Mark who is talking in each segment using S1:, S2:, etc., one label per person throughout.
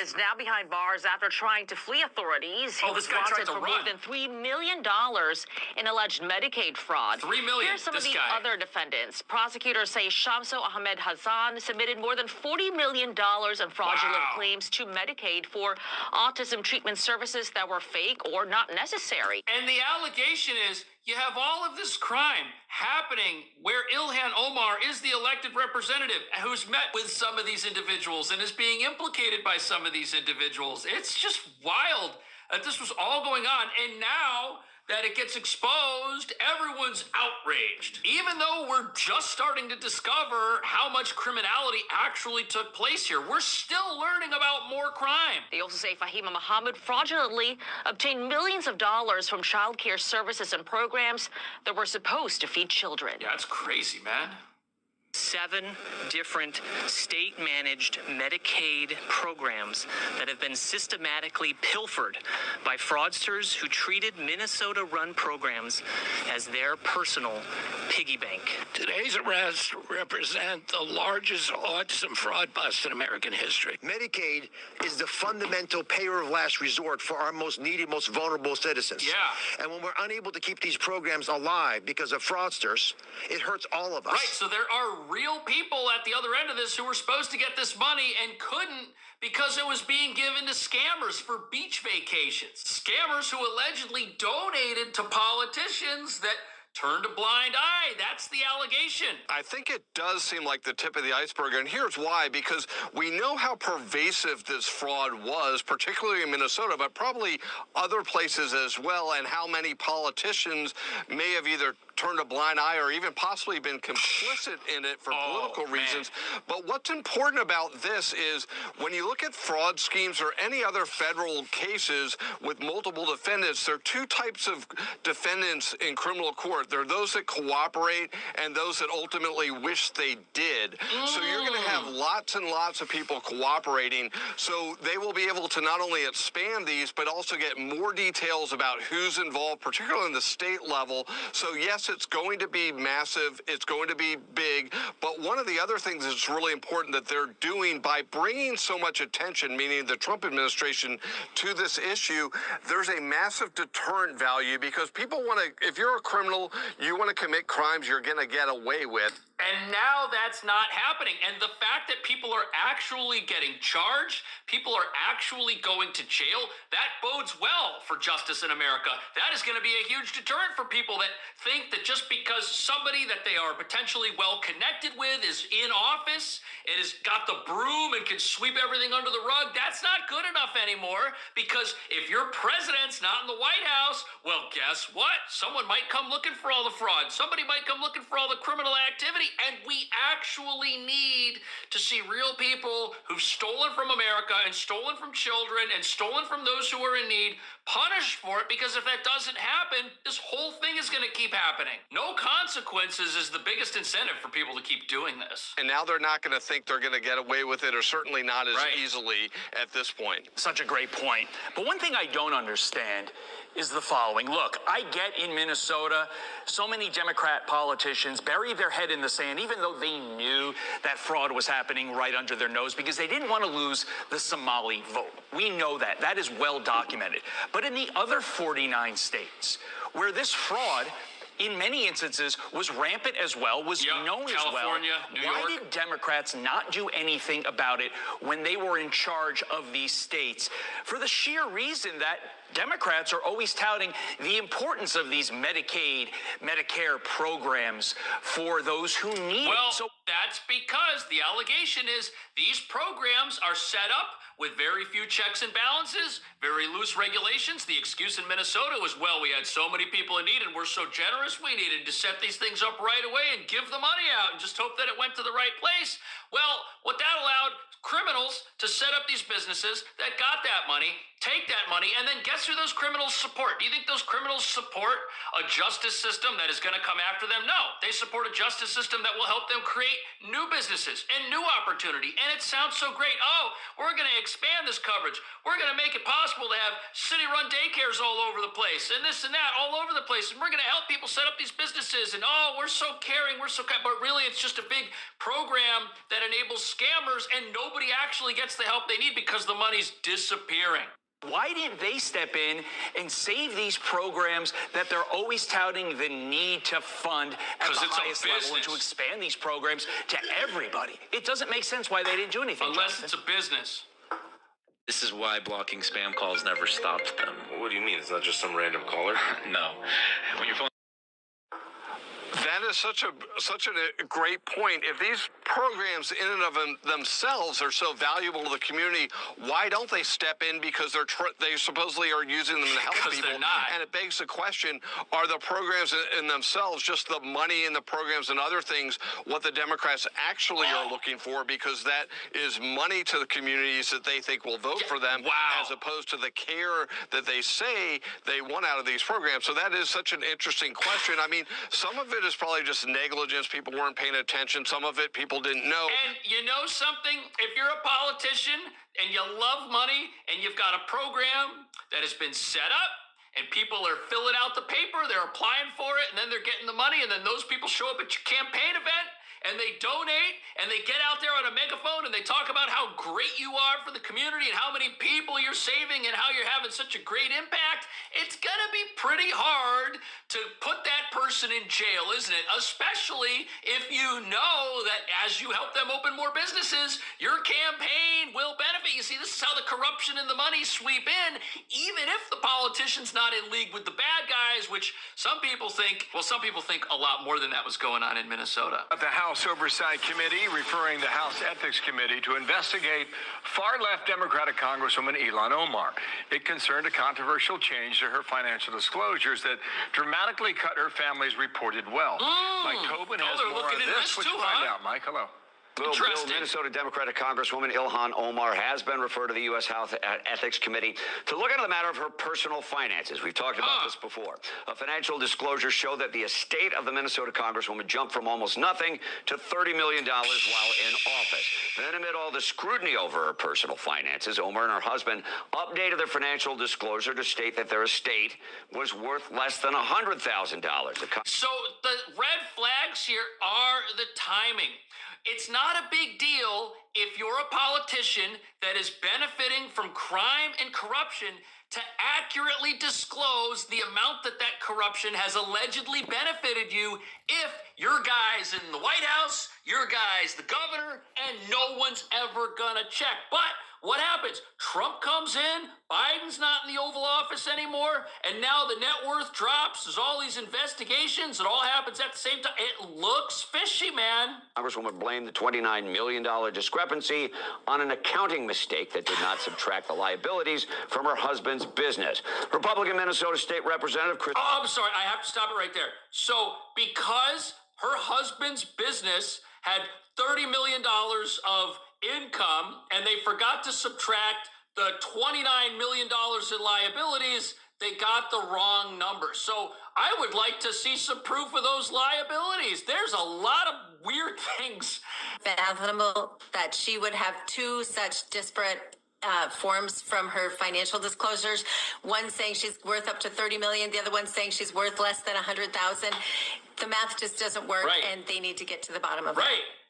S1: is now behind bars after trying to flee authorities. He was wanted for more than $3 million in alleged Medicaid fraud.
S2: $3 million.
S1: Here's some of the other defendants. Prosecutors say Shamso Ahmed Hassan submitted more than $40 million in fraudulent claims to Medicaid for autism treatment services that were fake or not necessary.
S2: And the allegation is you have all of this crime happening where Ilhan Omar is the elected representative who's met with some of these individuals and is being implicated by some of these individuals. It's just wild that this was all going on. And now that it gets exposed, everyone's outraged. Even though we're just starting to discover how much criminality actually took place here, we're still learning about more crime.
S1: They also say Fahima Muhammad fraudulently obtained millions of dollars from child care services and programs that were supposed to feed children.
S2: Yeah, it's crazy, man.
S3: 7 different state-managed Medicaid programs that have been systematically pilfered by fraudsters who treated Minnesota-run programs as their personal piggy bank.
S4: Today's arrests represent the largest autism fraud bust in American history.
S5: Medicaid is the fundamental payer of last resort for our most needy, most vulnerable citizens.
S2: Yeah.
S5: And when we're unable to keep these programs alive because of fraudsters, it hurts all of us.
S2: Right, so there are real people at the other end of this who were supposed to get this money and couldn't because it was being given to scammers for beach vacations. Scammers who allegedly donated to politicians that turned a blind eye. That's the allegation.
S6: I think it does seem like the tip of the iceberg, and here's why. Because we know how pervasive this fraud was, particularly in Minnesota, but probably other places as well, and how many politicians may have either turned a blind eye or even possibly been complicit in it for political reasons. But what's important about this is when you look at fraud schemes or any other federal cases with multiple defendants, there are 2 types of defendants in criminal court. There are those that cooperate and those that ultimately wish they did. So you're going to have lots and lots of people cooperating. So they will be able to not only expand these, but also get more details about who's involved, particularly in the state level. So yes, it's going to be massive. It's going to be big. But one of the other things that's really important that they're doing by bringing so much attention, meaning the Trump administration, to this issue, there's a massive deterrent value because people want to, if you're a criminal, you want to commit crimes you're going to get away with.
S2: And now that's not happening. And the fact that people are actually getting charged, people are actually going to jail, that bodes well for justice in America. That is going to be a huge deterrent for people that think that just because somebody that they are potentially well connected with is in office, it has got the broom and can sweep everything under the rug, that's not good enough anymore. Because if your president's not in the White House, well, guess what? Someone might come looking for all the fraud. Somebody might come looking for all the criminal activity. And we actually need to see real people who've stolen from America and stolen from children and stolen from those who are in need punished for it, because if that doesn't happen, this whole thing is going to keep happening. No consequences is the biggest incentive for people to keep doing this.
S6: And now they're not going to think they're going to get away with it, or certainly not as easily at this point.
S7: Such a great point. But one thing I don't understand is the following. Look, I get in Minnesota, so many Democrat politicians buried their head in the sand, even though they knew that fraud was happening right under their nose because they didn't want to lose the Somali vote. We know that. That is well documented. But in the other 49 states where this fraud in many instances was rampant as well, was known as well.
S2: California, New York.
S7: Why did Democrats not do anything about it when they were in charge of these states? For the sheer reason that Democrats are always touting the importance of these Medicaid, Medicare programs for those who need it.
S2: Well, that's because the allegation is these programs are set up with very few checks and balances, very loose regulations. The excuse in Minnesota was, well, we had so many people in need and we're so generous, we needed to set these things up right away and give the money out and just hope that it went to the right place. Well, what that allowed criminals to set up these businesses that got that money, take that money, and then guess who those criminals support? Do you think those criminals support a justice system that is going to come after them? No, they support a justice system that will help them create new businesses and new opportunity. And it sounds so great. Oh, we're going to expand this coverage. We're going to make it possible to have city-run daycares all over the place and this and that all over the place. And we're going to help people set up these businesses. And oh, we're so caring. We're so kind. But really, it's just a big program that enables scammers, and nobody actually gets the help they need because the money's disappearing.
S7: Why didn't they step in and save these programs that they're always touting the need to fund at the highest level and to expand these programs to everybody? It doesn't make sense why they didn't do anything.
S2: Unless it's a business.
S8: This is why blocking spam calls never stopped them.
S9: What do you mean? It's not just some random caller?
S8: No. When your phone...
S6: That is such a great point. If these programs in and of themselves are so valuable to the community, why don't they step in? Because they supposedly are using them to help people.
S2: They're not.
S6: And it begs the question, are the programs in themselves, just the money in the programs and other things, what the Democrats actually are looking for? Because that is money to the communities that they think will vote for them, as opposed to the care that they say they want out of these programs. So that is such an interesting question. I mean, some of it is probably just negligence. People weren't paying attention. Some of it people didn't know.
S2: And you know something? If you're a politician and you love money and you've got a program that has been set up and people are filling out the paper, they're applying for it, and then they're getting the money, and then those people show up at your campaign event and they donate and they get out there on a megaphone and they talk about how great you are for the community and how many people you're saving and how you're having such a great impact, it's gonna be pretty hard to put that person in jail, isn't it? Especially if you know that as you help them open more businesses, your campaign will benefit. You see, this is how the corruption and the money sweep in, even if the politician's not in league with the bad guys, which some people think a lot more than that was going on in Minnesota.
S10: The House Oversight Committee referring the House Ethics Committee to investigate far-left Democratic Congresswoman Ilhan Omar. It concerned a controversial change to her financial disclosures that dramatically cut her family's reported wealth. Mike Tobin has more on this. What you find out, Mike? Hello.
S11: Bill, Minnesota Democratic Congresswoman Ilhan Omar has been referred to the U.S. House Ethics Committee to look into the matter of her personal finances. We've talked about this before. Financial disclosures show that the estate of the Minnesota Congresswoman jumped from almost nothing to $30 million while in office. Then amid all the scrutiny over her personal finances, Omar and her husband updated their financial disclosure to state that their estate was worth less than $100,000.
S2: So the red flags here are the timing. It's not a big deal if you're a politician that is benefiting from crime and corruption to accurately disclose the amount that corruption has allegedly benefited you if your guy's in the White House, your guy's the governor, and no one's ever gonna check. But what happens? Trump comes in, Biden's not in the Oval Office anymore, and now the net worth drops. There's all these investigations. It all happens at the same time. It looks fishy, man.
S11: Congresswoman blamed the $29 million discrepancy on an accounting mistake that did not subtract the liabilities from her husband's business. Republican Minnesota State Representative Chris...
S2: Oh, I'm sorry. I have to stop it right there. So because her husband's business had $30 million of income and they forgot to subtract the $29 million in liabilities, they got the wrong number. So I would like to see some proof of those liabilities. There's a lot of weird things.
S12: Fathomable that she would have two such disparate forms from her financial disclosures. One saying she's worth up to $30 million. The other one saying she's worth less than $100,000. The math just doesn't work, and they need to get to the bottom of it.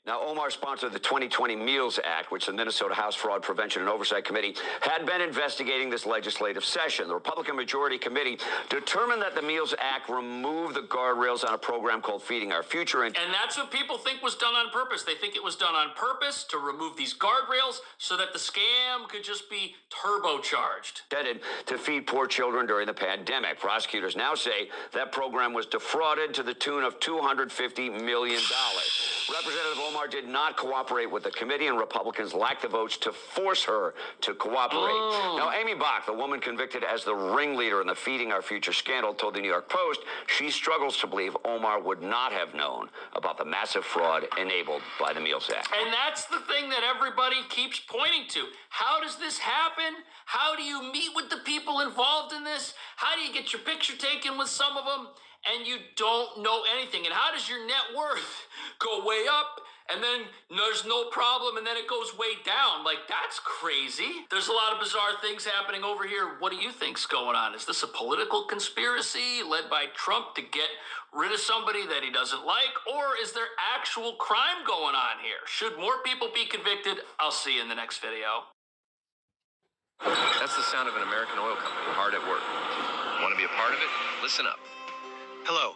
S11: Now, Omar sponsored the 2020 Meals Act, which the Minnesota House Fraud Prevention and Oversight Committee had been investigating this legislative session. The Republican Majority Committee determined that the Meals Act removed the guardrails on a program called Feeding Our Future.
S2: And that's what people think was done on purpose. They think it was done on purpose to remove these guardrails so that the scam could just be turbocharged.
S11: Intended to feed poor children during the pandemic. Prosecutors now say that program was defrauded to the tune of $250 million. Representative Omar did not cooperate with the committee, and Republicans lacked the votes to force her to cooperate. Now, Amy Bach, the woman convicted as the ringleader in the Feeding Our Future scandal, told the New York Post she struggles to believe Omar would not have known about the massive fraud enabled by the Meals Act.
S2: And that's the thing that everybody keeps pointing to. How does this happen? How do you meet with the people involved in this? How do you get your picture taken with some of them? And you don't know anything. And how does your net worth go way up and then there's no problem, and then it goes way down. Like, that's crazy. There's a lot of bizarre things happening over here. What do you think's going on? Is this a political conspiracy led by Trump to get rid of somebody that he doesn't like, or is there actual crime going on here? Should more people be convicted? I'll see you in the next video.
S13: That's the sound of an American oil company hard at work. Want to be a part of it? Listen up.
S14: Hello,